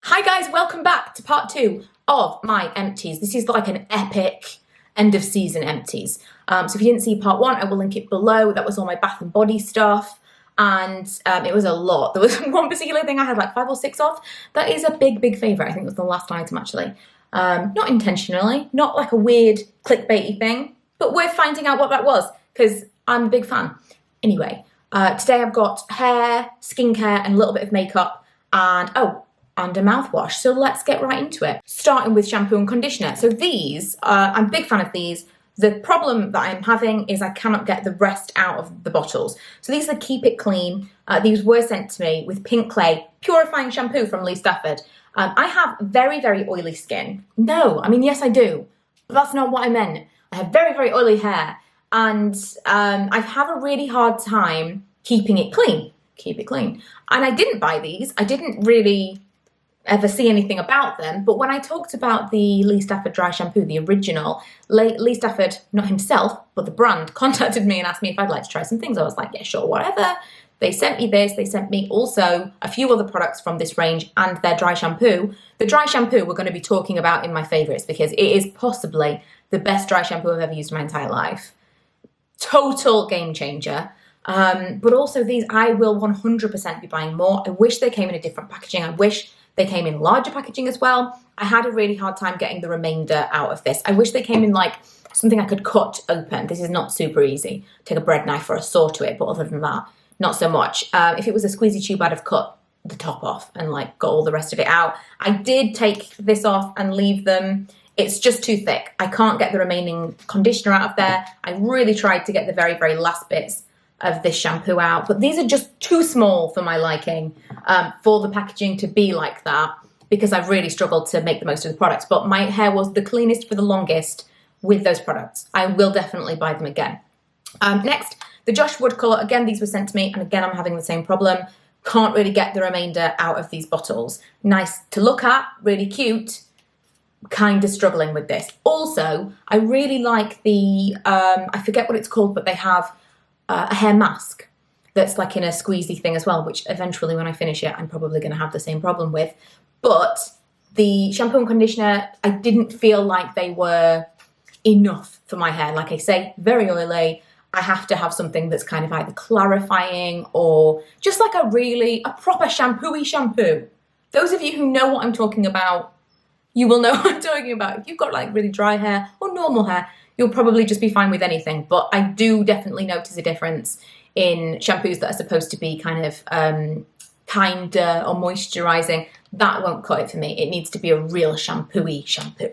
Hi guys, welcome back to part 2 of my empties. This is like an epic end of season empties. So if you didn't see part 1, I will link it below. That was all my bath and body stuff, and it was a lot. There was one particular thing I had like 5 or 6 of. That is a big favourite. I think it was the last item actually. Not intentionally, not like a weird clickbaity thing, but worth finding out what that was because I'm a big fan. Anyway, today I've got hair, skincare and a little bit of makeup and and a mouthwash. So let's get right into it. Starting with shampoo and conditioner. So these, I'm a big fan of these. The problem that I'm having is I cannot get the rest out of the bottles. So these are the Keep It Clean. These were sent to me with Pink Clay Purifying Shampoo from Stafford. I have very oily skin. No, I mean, yes I do, but that's not what I meant. I have very oily hair and I have a really hard time keeping it clean. Keep it clean. And I didn't buy these. I didn't really ever see anything about them, but when I talked about the Stafford dry shampoo, the original, Stafford, not himself, but the brand, contacted me and asked me if I'd like to try some things. I was like, yeah, sure, whatever. They sent me this. They sent me also a few other products from this range and their dry shampoo. The dry shampoo we're going to be talking about in my favourites because it is possibly the best dry shampoo I've ever used in my entire life. Total game changer. But also these, I will 100% be buying more. I wish they came in a different packaging. I wish they came in larger packaging as well. I had a really hard time getting the remainder out of this. I wish they came in like something I could cut open. This is not super easy. Take a bread knife or a saw to it, but other than that, not so much. If it was a squeezy tube, I'd have cut the top off and like got all the rest of it out. I did take this off and leave them. It's just too thick. I can't get the remaining conditioner out of there. I really tried to get the very last bits of this shampoo out, but these are just too small for my liking, for the packaging to be like that, because I've really struggled to make the most of the products. But my hair was the cleanest for the longest with those products. I will definitely buy them again. Next, the Josh Wood colour. Again, these were sent to me, and again, I'm having the same problem. Can't really get the remainder out of these bottles. Nice to look at, really cute. Kind of struggling with this. Also, I really like the, I forget what it's called, but they have a hair mask that's like in a squeezy thing as well, which eventually when I finish it, I'm probably going to have the same problem with. But the shampoo and conditioner, I didn't feel like they were enough for my hair. Like I say, very oily. I have to have something that's kind of either clarifying or just like a proper shampoo-y shampoo. Those of you who know what I'm talking about, you will know what I'm talking about. If you've got like really dry hair or normal hair, you'll probably just be fine with anything. But I do definitely notice a difference in shampoos that are supposed to be kind of kinder or moisturising. That won't cut it for me. It needs to be a real shampoo-y shampoo.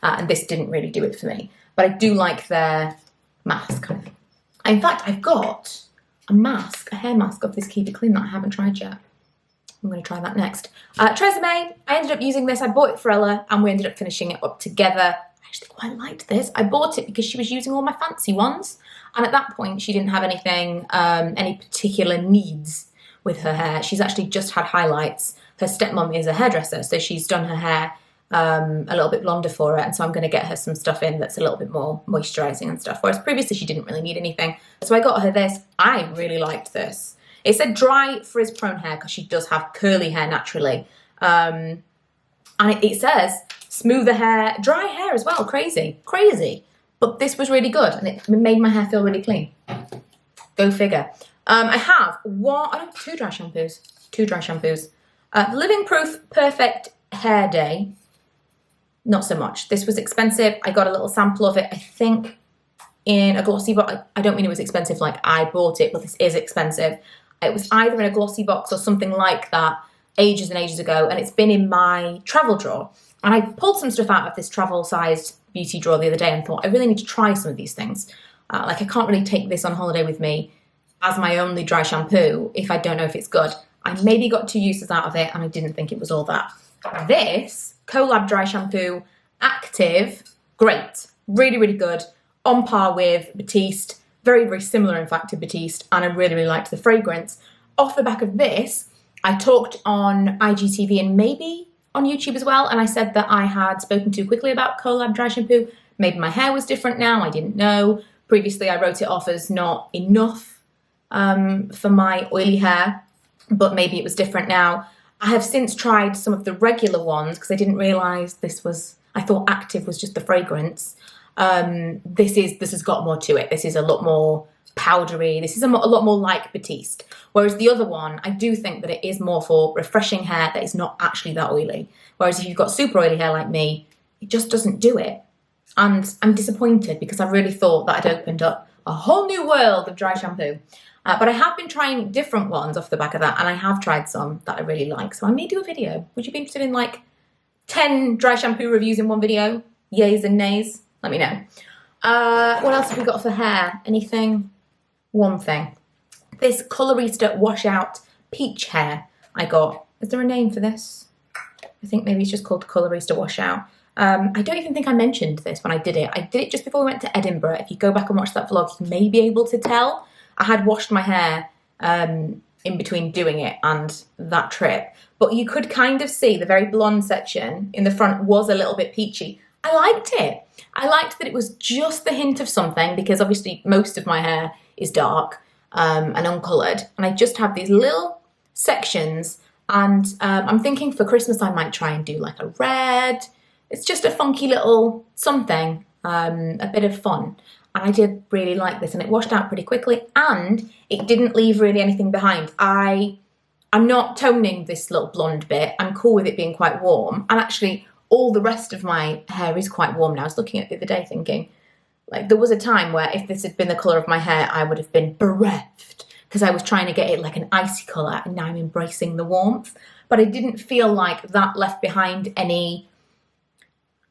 And this didn't really do it for me. But I do like their mask. In fact, I've got a mask, a hair mask of this Keep It Clean that I haven't tried yet. I'm going to try that next. Tresemme, I ended up using this. I bought it for Ella and we ended up finishing it up together. I actually quite liked this. I bought it because she was using all my fancy ones. And at that point, she didn't have anything, any particular needs with her hair. She's actually just had highlights. Her stepmom is a hairdresser, so she's done her hair a little bit blonder for her. And so I'm going to get her some stuff in that's a little bit more moisturising and stuff. Whereas previously, she didn't really need anything. So I got her this. I really liked this. It said dry frizz-prone hair because she does have curly hair naturally. And it says smoother hair, dry hair as well. Crazy. But this was really good and it made my hair feel really clean. Go figure. I have two dry shampoos. The Living Proof Perfect Hair Day. Not so much. This was expensive. I got a little sample of it, I think, in a glossy box. I don't mean it was expensive like I bought it, but this is expensive. It was either in a glossy box or something like that ages and ages ago, and it's been in my travel drawer. And I pulled some stuff out of this travel-sized beauty drawer the other day and thought, I really need to try some of these things. Like I can't really take this on holiday with me as my only dry shampoo if I don't know if it's good. I maybe got 2 uses out of it and I didn't think it was all that. This Colab dry shampoo, active, great, really good, on par with Batiste. Very similar, in fact, to Batiste, and I really liked the fragrance. Off the back of this, I talked on IGTV and maybe on YouTube as well, and I said that I had spoken too quickly about Colab dry shampoo. Maybe my hair was different now, I didn't know. Previously, I wrote it off as not enough for my oily hair, but maybe it was different now. I have since tried some of the regular ones because I didn't realise this was, I thought Active was just the fragrance. This has got more to it. This is a lot more powdery. This is a lot more like Batiste. Whereas the other one, I do think that it is more for refreshing hair that is not actually that oily. Whereas if you've got super oily hair like me, it just doesn't do it. And I'm disappointed because I really thought that I'd opened up a whole new world of dry shampoo. But I have been trying different ones off the back of that, and I have tried some that I really like. So I may do a video. Would you be interested in like 10 dry shampoo reviews in one video? Yays and nays? Let me know. What else have we got for hair? Anything? One thing. This Colorista Washout Peach Hair I got. Is there a name for this? I think maybe it's just called Colorista Washout. I don't even think I mentioned this when I did it. I did it just before we went to Edinburgh. If you go back and watch that vlog, you may be able to tell. I had washed my hair in between doing it and that trip. But you could kind of see the very blonde section in the front was a little bit peachy. I liked it. I liked that it was just the hint of something because obviously most of my hair is dark and uncoloured. And I just have these little sections and I'm thinking for Christmas I might try and do like a red. It's just a funky little something, a bit of fun. And I did really like this and it washed out pretty quickly and it didn't leave really anything behind. I'm not toning this little blonde bit. I'm cool with it being quite warm. And actually all the rest of my hair is quite warm now. I was looking at it the other day thinking, like there was a time where if this had been the colour of my hair, I would have been bereft because I was trying to get it like an icy colour and now I'm embracing the warmth. But I didn't feel like that left behind any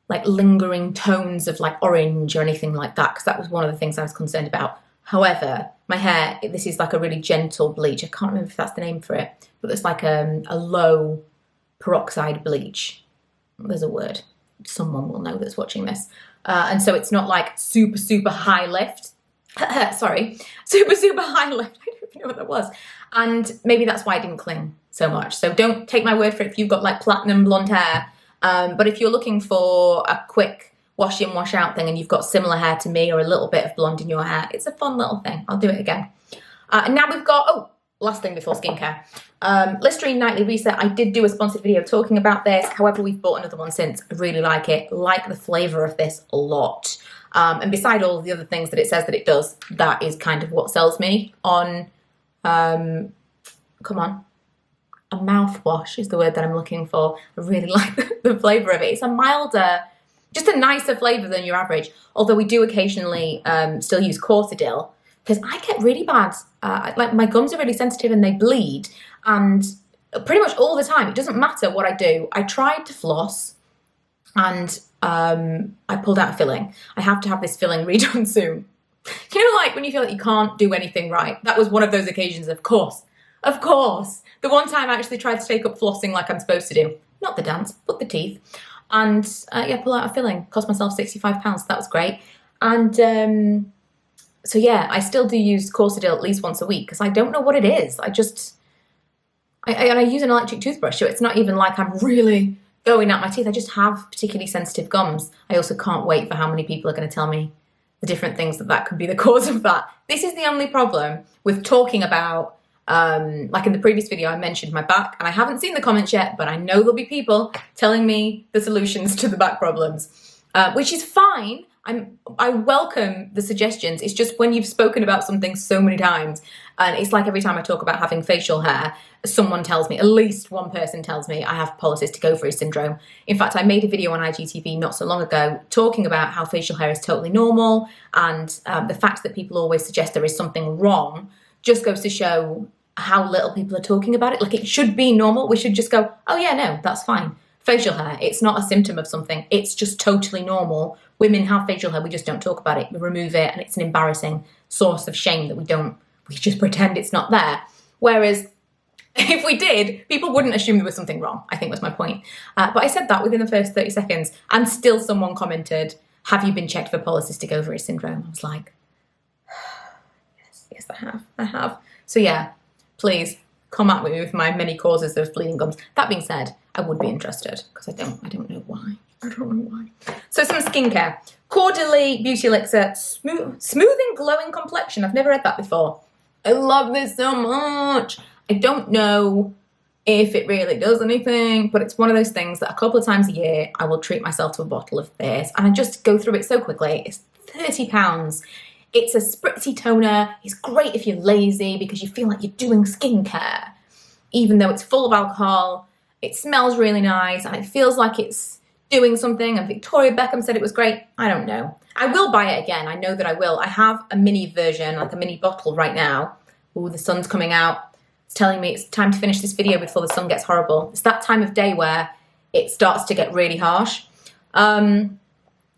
like lingering tones of like orange or anything like that because that was one of the things I was concerned about. However, my hair, this is like a really gentle bleach. I can't remember if that's the name for it, but it's like a low peroxide bleach. There's a word. Someone will know that's watching this. And so it's not like super, super high lift. Sorry, super, super high lift. I don't even know what that was. And maybe that's why it didn't cling so much. So don't take my word for it if you've got like platinum blonde hair. But if you're looking for a quick wash in, wash out thing and you've got similar hair to me or a little bit of blonde in your hair, it's a fun little thing. I'll do it again. And now we've got, oh, last thing before skincare. Listerine Nightly Reset. I did do a sponsored video talking about this. However, we've bought another one since. I really like it. Like the flavour of this a lot. And beside all the other things that it says that it does, that is kind of what sells me on, come on. A mouthwash is the word that I'm looking for. I really like the flavour of it. It's a milder, just a nicer flavour than your average. Although we do occasionally still use Caudalie because I get really bad, like my gums are really sensitive and they bleed. And pretty much all the time, it doesn't matter what I do. I tried to floss and I pulled out a filling. I have to have this filling redone soon. You know, like when you feel like you can't do anything right. That was one of those occasions, of course. Of course. The one time I actually tried to take up flossing like I'm supposed to do. Not the dance, but the teeth. And yeah, pull out a filling. Cost myself £65. That was great. And so yeah, I still do use Caudalie at least once a week because I don't know what it is. I use an electric toothbrush, so it's not even like I'm really going at my teeth. I just have particularly sensitive gums. I also can't wait for how many people are going to tell me the different things that could be the cause of that. This is the only problem with talking about like in the previous video, I mentioned my back and I haven't seen the comments yet, but I know there'll be people telling me the solutions to the back problems, which is fine. I welcome the suggestions. It's just when you've spoken about something so many times, and it's like every time I talk about having facial hair, someone tells me, at least one person tells me I have polycystic ovary syndrome. In fact, I made a video on IGTV not so long ago talking about how facial hair is totally normal, and the fact that people always suggest there is something wrong just goes to show how little people are talking about it. Like it should be normal. We should just go, oh yeah, no, that's fine. Facial hair, it's not a symptom of something. It's just totally normal. Women have facial hair, we just don't talk about it. We remove it and it's an embarrassing source of shame that we just pretend it's not there. Whereas if we did, people wouldn't assume there was something wrong, I think was my point. But I said that within the first 30 seconds and still someone commented, have you been checked for polycystic ovary syndrome? I was like, yes, I have. So yeah, please come at me with my many causes of bleeding gums. That being said, I would be interested because I don't know why. I don't know why. So some skincare. Caudalie Beauty Elixir, smoothing glowing complexion. I've never read that before. I love this so much. I don't know if it really does anything, but it's one of those things that a couple of times a year I will treat myself to a bottle of this, and I just go through it so quickly. It's £30. It's a spritzy toner. It's great if you're lazy because you feel like you're doing skincare, even though it's full of alcohol. It smells really nice and it feels like it's doing something, and Victoria Beckham said it was great. I don't know. I will buy it again. I know that I will. I have a mini version, like a mini bottle right now. Ooh, the sun's coming out. It's telling me it's time to finish this video before the sun gets horrible. It's that time of day where it starts to get really harsh. I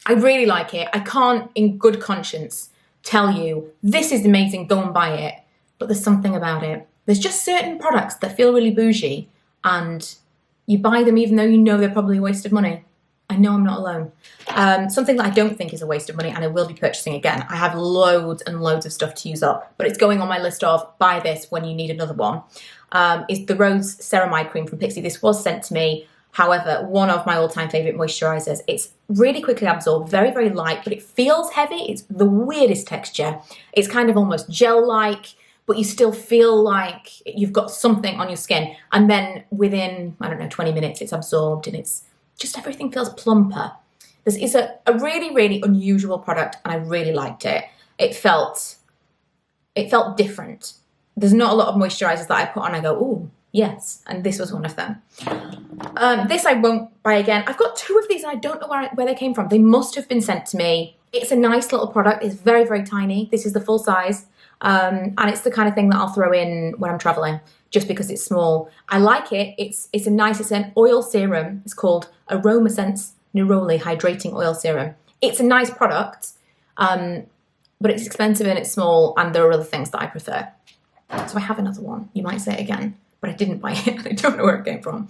really like it. I can't, in good conscience, tell you, this is amazing, go and buy it. But there's something about it. There's just certain products that feel really bougie, and you buy them even though you know they're probably a waste of money. I know I'm not alone. Something that I don't think is a waste of money, and I will be purchasing again. I have loads and loads of stuff to use up, but it's going on my list of buy this when you need another one. Is the Rose Ceramide Cream from Pixi. This was sent to me. However, one of my all-time favourite moisturisers. It's really quickly absorbed, very, very light, but it feels heavy. It's the weirdest texture. It's kind of almost gel-like, but you still feel like you've got something on your skin. And then within, I don't know, 20 minutes, it's absorbed, and it's just everything feels plumper. This is a really, really unusual product, and I really liked it. It felt different. There's not a lot of moisturisers that I put on, I go, ooh, yes, and this was one of them. This I won't buy again. I've got two of these, and I don't know where they came from. They must have been sent to me. It's a nice little product. It's very, very tiny. This is the full size, and it's the kind of thing that I'll throw in when I'm travelling, just because it's small. I like it. It's an oil serum. It's called Aromessence Neroli Hydrating Oil Serum. It's a nice product, but it's expensive and it's small, and there are other things that I prefer. So I have another one. You might say it again, but I didn't buy it. I don't know where it came from.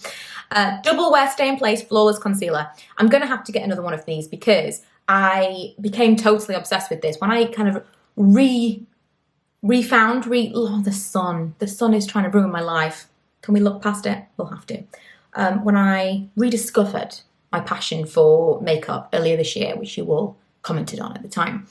Double Wear Stay in Place Flawless Concealer. I'm going to have to get another one of these because I became totally obsessed with this. When I kind of oh, the sun. The sun is trying to ruin my life. Can we look past it? We'll have to. When I rediscovered my passion for makeup earlier this year, which you all commented on at the time,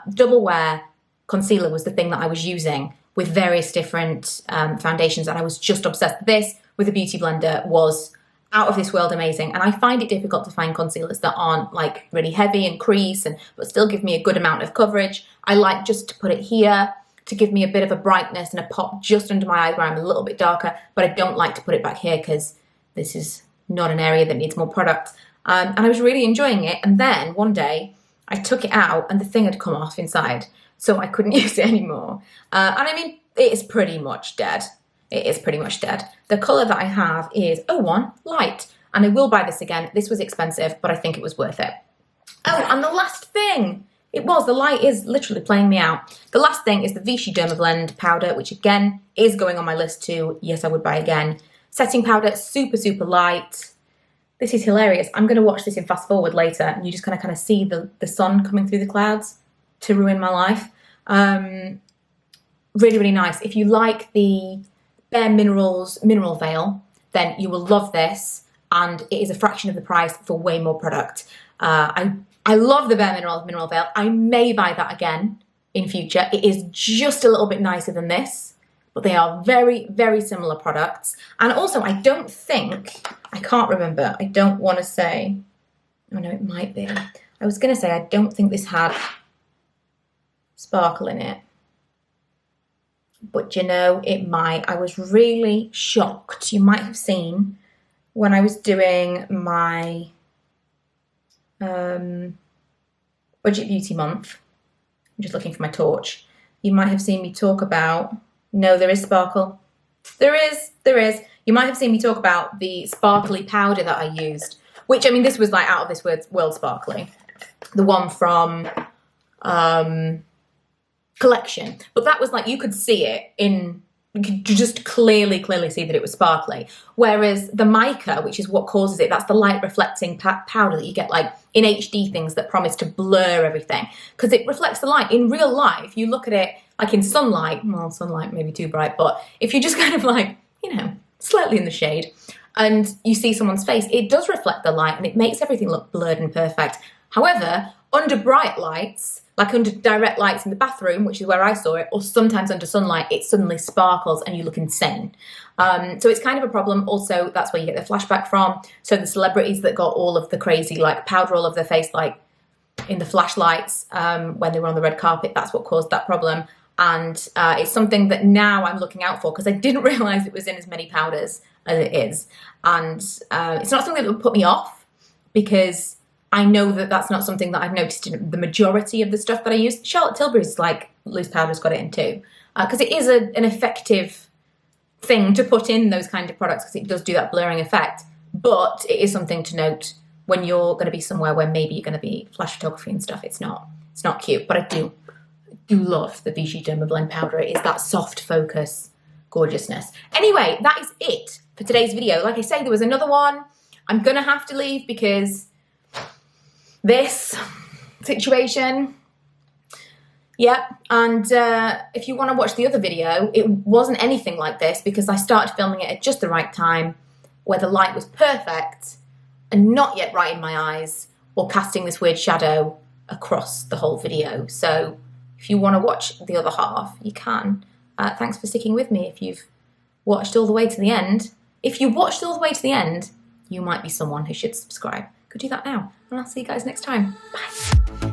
Double Wear Concealer was the thing that I was using with various different foundations, and I was just obsessed. This, with a beauty blender, was out of this world amazing, and I find it difficult to find concealers that aren't like really heavy and crease, but still give me a good amount of coverage. I like just to put it here to give me a bit of a brightness and a pop just under my eyes where I'm a little bit darker, but I don't like to put it back here because this is not an area that needs more product. And I was really enjoying it, and then one day I took it out and the thing had come off inside, so I couldn't use it anymore. And I mean, it is pretty much dead. It is pretty much dead. The colour that I have is 01 Light, and I will buy this again. This was expensive, but I think it was worth it. Oh, and the last thing, the light is literally playing me out. The last thing is the Vichy Dermablend powder, which again is going on my list too. Yes, I would buy again. Setting powder, super, super light. This is hilarious. I'm going to watch this in fast forward later, and you just kind of see the sun coming through the clouds to ruin my life. Really, really nice. If you like the Bare Minerals Mineral Veil, then you will love this, and it is a fraction of the price for way more product. I love the Bare Minerals Mineral Veil. I may buy that again in future. It is just a little bit nicer than this, but they are very, very similar products. And also, I can't remember. I don't want to say, oh no, it might be. I was going to say, I don't think this had sparkle in it. But you know, it might. I was really shocked. You might have seen when I was doing my Budget Beauty month. I'm just looking for my torch. You might have seen me talk about, no, there is sparkle. There is. You might have seen me talk about the sparkly powder that I used, which, I mean, this was like out of this world sparkly. The one from Collection. But that was like, you could see it you could just clearly see that it was sparkly. Whereas the mica, which is what causes it, that's the light reflecting powder that you get like in HD things that promise to blur everything. Because it reflects the light. In real life, you look at it like in sunlight, well, sunlight may be too bright, but if you just kind of like, you know, slightly in the shade, and you see someone's face, it does reflect the light and it makes everything look blurred and perfect. However, under bright lights, like under direct lights in the bathroom, which is where I saw it, or sometimes under sunlight, it suddenly sparkles and you look insane. So it's kind of a problem. Also, that's where you get the flashback from. So the celebrities that got all of the crazy like powder all over their face, like in the flashlights when they were on the red carpet, that's what caused that problem. And it's something that now I'm looking out for because I didn't realise it was in as many powders as it is. And it's not something that would put me off because I know that that's not something that I've noticed in the majority of the stuff that I use. Charlotte Tilbury's like loose powder's got it in too, because it is an effective thing to put in those kind of products because it does do that blurring effect. But it is something to note when you're going to be somewhere where maybe you're going to be flash photography and stuff. It's not cute, but I do love the Vichy Dermablend powder. It is that soft focus gorgeousness. Anyway, that is it for today's video. Like I say, there was another one. I'm going to have to leave because this situation, yeah. And if you want to watch the other video, it wasn't anything like this because I started filming it at just the right time where the light was perfect and not yet right in my eyes or casting this weird shadow across the whole video. So if you want to watch the other half, you can. Thanks for sticking with me if you've watched all the way to the end. If you watched all the way to the end, you might be someone who should subscribe. Go do that now. And I'll see you guys next time. Bye.